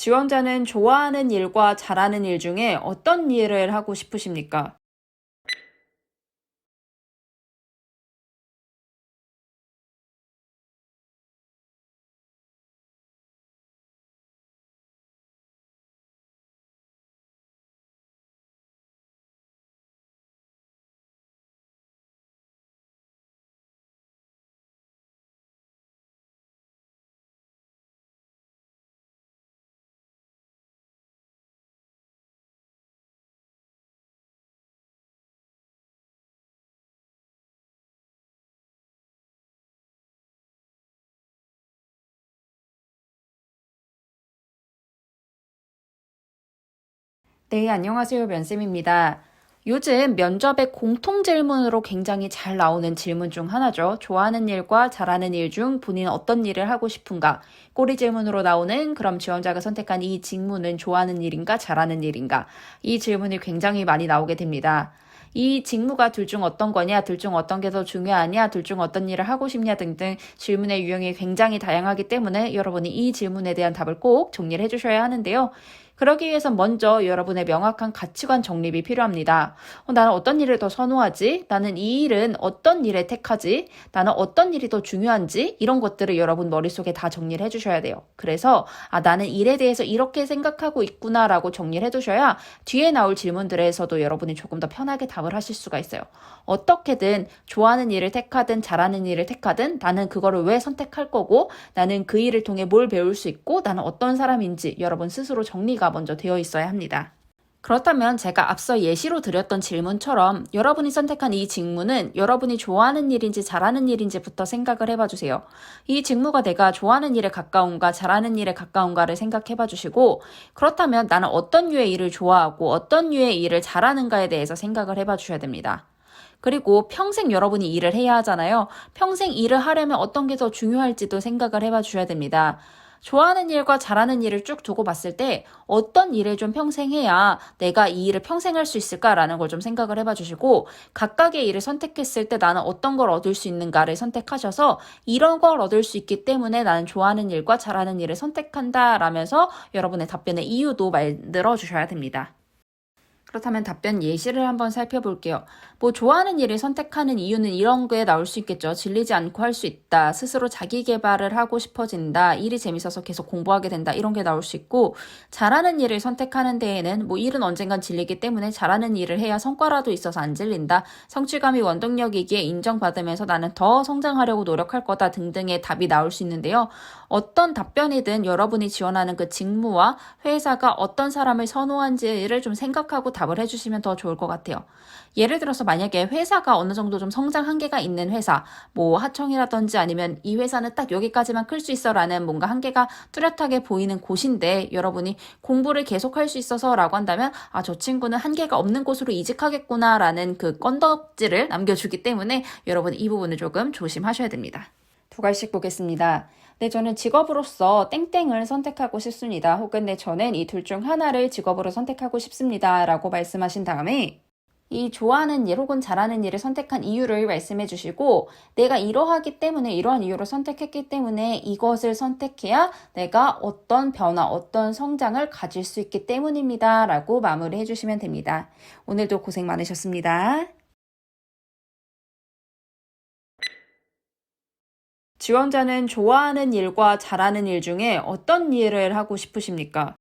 지원자는 좋아하는 일과 잘하는 일 중에 어떤 일을 하고 싶으십니까? 네, 안녕하세요. 면쌤입니다. 요즘 면접의 공통 질문으로 굉장히 잘 나오는 질문 중 하나죠. 좋아하는 일과 잘하는 일 중 본인은 어떤 일을 하고 싶은가? 꼬리 질문으로 나오는 그럼 지원자가 선택한 이 직무는 좋아하는 일인가, 잘하는 일인가? 이 질문이 굉장히 많이 나오게 됩니다. 이 직무가 둘 중 어떤 거냐, 둘 중 어떤 게 더 중요하냐, 둘 중 어떤 일을 하고 싶냐 등등 질문의 유형이 굉장히 다양하기 때문에 여러분이 이 질문에 대한 답을 꼭 정리를 해주셔야 하는데요. 그러기 위해서 먼저 여러분의 명확한 가치관 정립이 필요합니다. 나는 어떤 일을 더 선호하지? 나는 이 일은 어떤 일에 택하지? 나는 어떤 일이 더 중요한지? 이런 것들을 여러분 머릿속에 다 정리를 해주셔야 돼요. 그래서 나는 일에 대해서 이렇게 생각하고 있구나라고 정리를 해두셔야 뒤에 나올 질문들에서도 여러분이 조금 더 편하게 답을 하실 수가 있어요. 어떻게든 좋아하는 일을 택하든 잘하는 일을 택하든 나는 그거를 왜 선택할 거고 나는 그 일을 통해 뭘 배울 수 있고 나는 어떤 사람인지 여러분 스스로 정리가 먼저 되어 있어야 합니다. 그렇다면 제가 앞서 예시로 드렸던 질문처럼 여러분이 선택한 이 직무는 여러분이 좋아하는 일인지 잘하는 일인지부터 생각을 해봐 주세요. 이 직무가 내가 좋아하는 일에 가까운가 잘하는 일에 가까운가를 생각해 봐 주시고 그렇다면 나는 어떤 류의 일을 좋아하고 어떤 류의 일을 잘하는가에 대해서 생각을 해봐 주셔야 됩니다. 그리고 평생 여러분이 일을 해야 하잖아요. 평생 일을 하려면 어떤 게 더 중요할지도 생각을 해봐 주셔야 됩니다. 좋아하는 일과 잘하는 일을 쭉 두고 봤을 때 어떤 일을 좀 평생 해야 내가 이 일을 평생 할 수 있을까라는 걸 좀 생각을 해봐 주시고 각각의 일을 선택했을 때 나는 어떤 걸 얻을 수 있는가를 선택하셔서 이런 걸 얻을 수 있기 때문에 나는 좋아하는 일과 잘하는 일을 선택한다 라면서 여러분의 답변의 이유도 만들어 주셔야 됩니다. 그렇다면 답변 예시를 한번 살펴볼게요. 좋아하는 일을 선택하는 이유는 이런 게 나올 수 있겠죠. 질리지 않고 할 수 있다. 스스로 자기 개발을 하고 싶어진다. 일이 재밌어서 계속 공부하게 된다. 이런 게 나올 수 있고 잘하는 일을 선택하는 데에는 일은 언젠간 질리기 때문에 잘하는 일을 해야 성과라도 있어서 안 질린다. 성취감이 원동력이기에 인정받으면서 나는 더 성장하려고 노력할 거다 등등의 답이 나올 수 있는데요. 어떤 답변이든 여러분이 지원하는 그 직무와 회사가 어떤 사람을 선호한지를 좀 생각하고 답을 해주시면 더 좋을 것 같아요. 예를 들어서 만약에 회사가 어느 정도 좀 성장 한계가 있는 회사, 하청이라든지 아니면 이 회사는 딱 여기까지만 클 수 있어라는 뭔가 한계가 뚜렷하게 보이는 곳인데 여러분이 공부를 계속할 수 있어서라고 한다면 저 친구는 한계가 없는 곳으로 이직하겠구나라는 그 건덕지를 남겨주기 때문에 여러분 이 부분을 조금 조심하셔야 됩니다. 두 가지씩 보겠습니다. 네, 저는 직업으로서 땡땡을 선택하고 싶습니다. 혹은 저는 이 둘 중 하나를 직업으로 선택하고 싶습니다. 라고 말씀하신 다음에 이 좋아하는 일 혹은 잘하는 일을 선택한 이유를 말씀해 주시고 내가 이러하기 때문에 이러한 이유를 선택했기 때문에 이것을 선택해야 내가 어떤 변화, 어떤 성장을 가질 수 있기 때문입니다. 라고 마무리해 주시면 됩니다. 오늘도 고생 많으셨습니다. 지원자는 좋아하는 일과 잘하는 일 중에 어떤 일을 하고 싶으십니까?